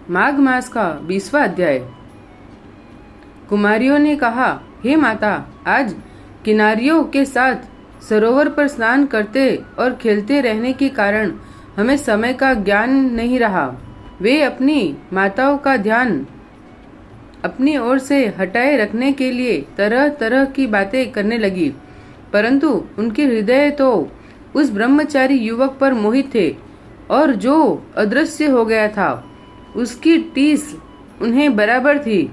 माघ मास का 20वां अध्याय। कुमारियों ने कहा, हे माता, आज किनारियों के साथ सरोवर पर स्नान करते और खेलते रहने के कारण हमें समय का ज्ञान नहीं रहा। वे अपनी माताओं का ध्यान अपनी ओर से हटाए रखने के लिए तरह तरह की बातें करने लगी, परंतु उनके हृदय तो उस ब्रह्मचारी युवक पर मोहित थे और जो अदृश्य हो गया था उसकी टीस उन्हें बराबर थी।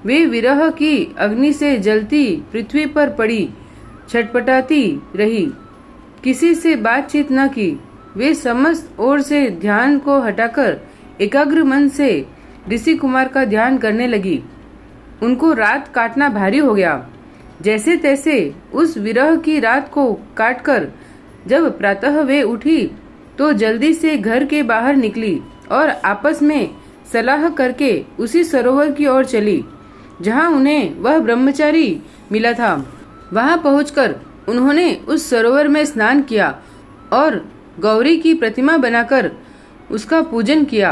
वे विरह की अग्नि से जलती पृथ्वी पर पड़ी छटपटाती रही, किसी से बातचीत न की। वे समस्त ओर से ध्यान को हटाकर एकाग्र मन से ऋषि कुमार का ध्यान करने लगी। उनको रात काटना भारी हो गया। जैसे तैसे उस विरह की रात को काटकर जब प्रातः वे उठी तो जल्दी से घर के बाहर निकली और आपस में सलाह करके उसी सरोवर की ओर चली जहां उन्हें वह ब्रह्मचारी मिला था। वहां पहुंचकर उन्होंने उस सरोवर में स्नान किया और गौरी की प्रतिमा बनाकर उसका पूजन किया।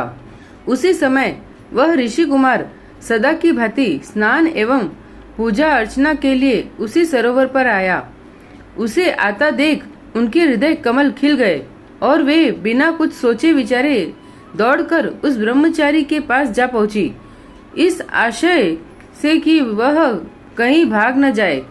उसी समय वह ऋषि कुमार सदा की भांति स्नान एवं पूजा अर्चना के लिए उसी सरोवर पर आया। उसे आता देख उनके हृदय कमल खिल गए और वे बिना कुछ सोचे विचारे दौड़कर उस ब्रह्मचारी के पास जा पहुंची, इस आशय से कि वह कहीं भाग न जाए।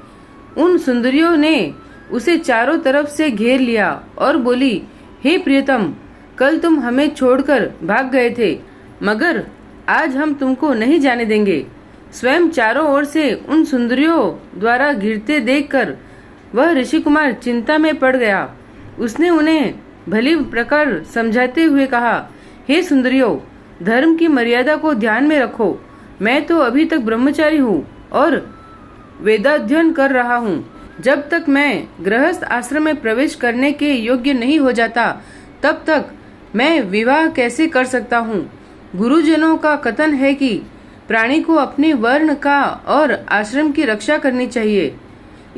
उन सुंदरियों ने उसे चारों तरफ से घेर लिया और बोली, हे प्रियतम, कल तुम हमें छोड़कर भाग गए थे, मगर आज हम तुमको नहीं जाने देंगे। स्वयं चारों ओर से उन सुंदरियों द्वारा घिरते देखकर वह ऋषि कुमार चिंता में पड़ गया। उसने उन्हें भली प्रकार समझाते हुए कहा, हे सुंदरियों, धर्म की मर्यादा को ध्यान में रखो। मैं तो अभी तक ब्रह्मचारी हूँ और वेदाध्ययन कर रहा हूँ। जब तक मैं गृहस्थ आश्रम में प्रवेश करने के योग्य नहीं हो जाता तब तक मैं विवाह कैसे कर सकता हूँ। गुरुजनों का कथन है कि प्राणी को अपने वर्ण का और आश्रम की रक्षा करनी चाहिए।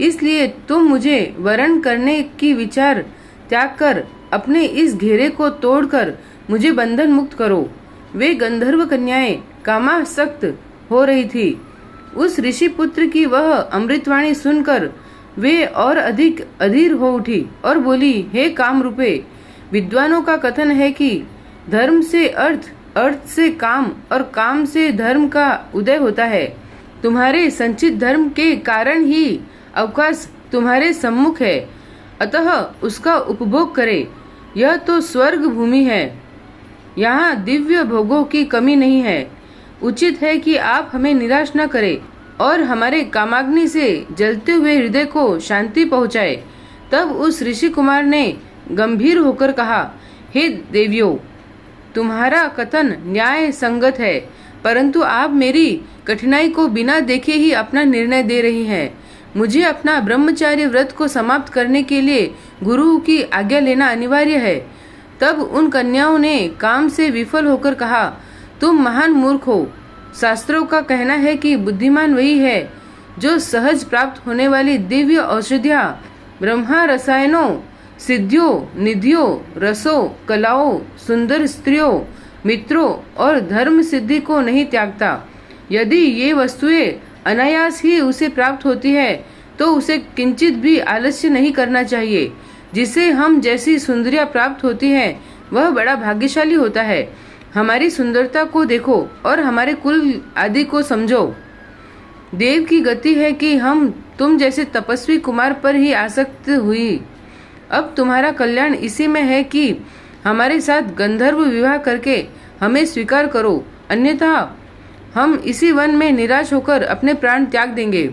इसलिए तुम मुझे वरण करने की विचार त्याग कर अपने इस घेरे को तोड़कर मुझे बंधन मुक्त करो। वे गंधर्व कन्याएं कामासक्त हो रही थी। उस ऋषि पुत्र की वह अमृतवाणी सुनकर वे और अधिक अधीर हो उठी और बोली, हे काम रूपे, विद्वानों का कथन है कि धर्म से अर्थ, अर्थ से काम और काम से धर्म का उदय होता है। तुम्हारे संचित धर्म के कारण ही अवकाश तुम्हारे सम्मुख है, अतः उसका उपभोग करे। यह तो स्वर्ग भूमि है, यहाँ दिव्य भोगों की कमी नहीं है। उचित है कि आप हमें निराश न करें और हमारे कामाग्नि से जलते हुए हृदय को शांति पहुँचाए। तब उस ऋषि कुमार ने गंभीर होकर कहा, हे देवियों, तुम्हारा कथन न्याय संगत है, परंतु आप मेरी कठिनाई को बिना देखे ही अपना निर्णय दे रही हैं। मुझे अपना ब्रह्मचार्य व्रत को समाप्त करने के लिए गुरु की आज्ञा लेना अनिवार्य है। तब उन कन्याओं ने काम से विफल होकर कहा, तुम महान मूर्ख हो। शास्त्रों का कहना है कि बुद्धिमान वही है जो सहज प्राप्त होने वाली दिव्य औषधियाँ, ब्रह्मा रसायनों, सिद्धियों, निधियों, रसों, कलाओं, सुंदर स्त्रियों, मित्रों और धर्म सिद्धि को नहीं त्यागता। यदि ये वस्तुएं अनायास ही उसे प्राप्त होती है तो उसे किंचित भी आलस्य नहीं करना चाहिए। जिसे हम जैसी सुंदरियां प्राप्त होती है वह बड़ा भाग्यशाली होता है। हमारी सुंदरता को देखो और हमारे कुल आदि को समझो। देव की गति है कि हम तुम जैसे तपस्वी कुमार पर ही आसक्त हुई। अब तुम्हारा कल्याण इसी में है कि हमारे साथ गंधर्व विवाह करके हमें स्वीकार करो, अन्यथा हम इसी वन में निराश होकर अपने प्राण त्याग देंगे।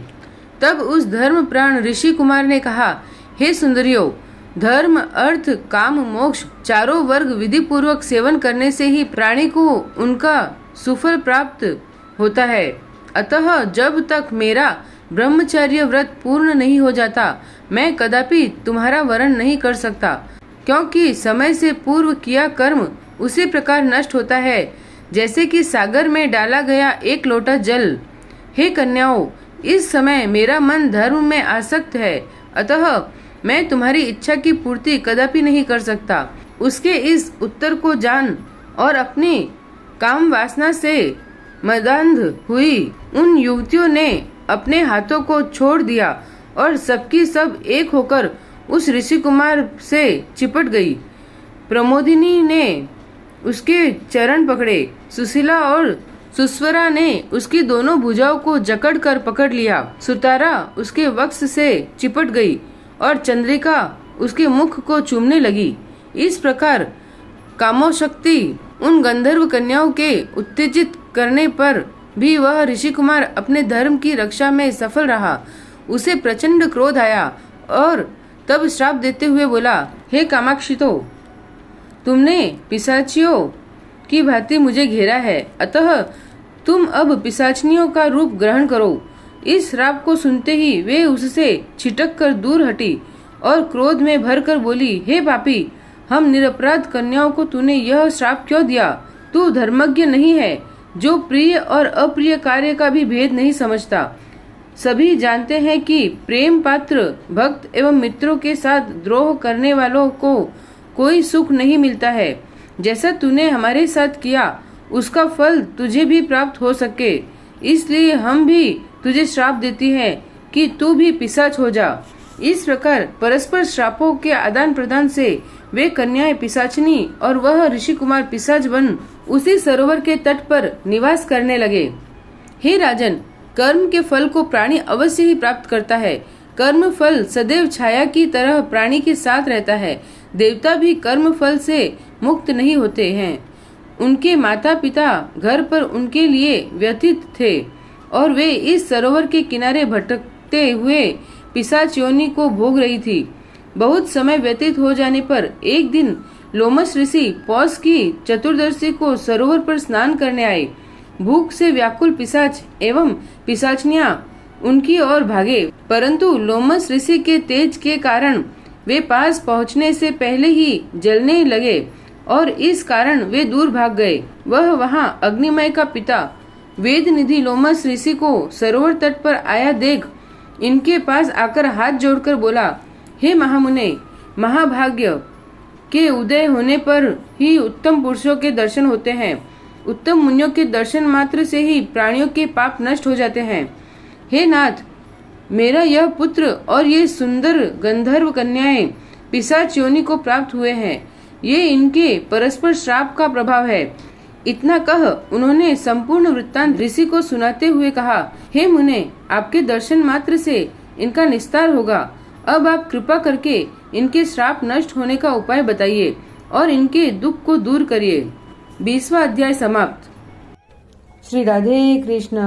तब उस धर्म प्राण ऋषि कुमार ने कहा, हे सुंदरियों, धर्म, अर्थ, काम, मोक्ष चारों वर्ग विधि पूर्वक सेवन करने से ही प्राणी को उनका सुफल प्राप्त होता है। अतः जब तक मेरा ब्रह्मचर्य व्रत पूर्ण नहीं हो जाता मैं कदापि तुम्हारा वरण नहीं कर सकता, क्योंकि समय से पूर्व किया कर्म उसी प्रकार नष्ट होता है जैसे कि सागर में डाला गया एक लोटा जल। हे कन्याओं, इस समय मेरा मन धर्म में आसक्त है, अतः मैं तुम्हारी इच्छा की पूर्ति कदापि नहीं कर सकता। उसके इस उत्तर को जान और अपनी काम वासना से मदांध हुई उन युवतियों ने अपने हाथों को छोड़ दिया और सबकी सब एक होकर उस ऋषि कुमार से चिपट गई। प्रमोदिनी ने उसके चरण पकड़े, सुशीला और सुस्वरा ने उसकी दोनों भुजाओं को जकड़ कर पकड़ लिया, सुतारा उसके वक्ष से चिपट गई और चंद्रिका उसके मुख को चूमने लगी। इस प्रकार कामोशक्ति उन गंधर्व कन्याओं के उत्तेजित करने पर भी वह ऋषि कुमार अपने धर्म की रक्षा में सफल रहा। उसे प्रचंड क्रोध आया और तब श्राप देते हुए बोला, हे कामाक्षितो, तुमने पिशाचियों की भांति मुझे घेरा है, अतः तुम अब पिशाचनियों का रूप ग्रहण करो। इस श्राप को सुनते ही वे उससे छिटक कर दूर हटी और क्रोध में भरकर बोली, हे पापी, हम निरपराध कन्याओं को तूने यह श्राप क्यों दिया? तू धर्मज्ञ नहीं है, जो प्रिय और अप्रिय कार्य का भी भेद नहीं समझता। सभी जानते हैं कि प्रेम पात्र भक्त एवं मित्रों के साथ द्रोह करने वालों को कोई सुख नहीं मिलता है। जैसा तूने हमारे साथ किया उसका फल तुझे भी प्राप्त हो सके, इसलिए हम भी तुझे श्राप देती हैं कि तू भी पिशाच हो जा। इस प्रकार परस्पर श्रापों के आदान प्रदान से वे कन्याएं पिशाचनी और वह ऋषि कुमार पिशाच बन उसी सरोवर के तट पर निवास करने लगे। हे राजन, कर्म के फल को प्राणी अवश्य ही प्राप्त करता है। कर्म फल सदैव छाया की तरह प्राणी के साथ रहता है। देवता भी कर्म फल से मुक्त नहीं होते हैं। उनके माता पिता घर पर उनके लिए व्यतीत थे और वे इस सरोवर के किनारे भटकते हुए पिशाच योनि को भोग रही थी। बहुत समय व्यतीत हो जाने पर एक दिन लोमस ऋषि पौष की चतुर्दशी को सरोवर पर स्नान करने आए। भूख से व्याकुल पिशाच एवं पिशाचनियां उनकी ओर भागे, परंतु लोमस ऋषि के तेज के कारण वे पास पहुंचने से पहले ही जलने लगे और इस कारण वे दूर भाग गए। वह वहां अग्निमय का पिता वेद निधि लोमस ऋषि को सरोवर तट पर आया देख इनके पास आकर हाथ जोड़कर बोला, हे महामुने, महाभाग्य के उदय होने पर ही उत्तम पुरुषों के दर्शन होते हैं। उत्तम मुनियों के दर्शन मात्र से ही प्राणियों के पाप नष्ट हो जाते हैं। हे नाथ, मेरा यह पुत्र और ये सुंदर गंधर्व कन्याएं पिशाच योनि को प्राप्त हुए हैं। ये इनके परस्पर श्राप का प्रभाव है। इतना कह उन्होंने संपूर्ण वृत्तांत ऋषि को सुनाते हुए कहा, हे मुने, आपके दर्शन मात्र से इनका निस्तार होगा। अब आप कृपा करके इनके श्राप नष्ट होने का उपाय बताइए और इनके दुख को दूर करिए। 20वां अध्याय समाप्त। श्री राधे कृष्ण।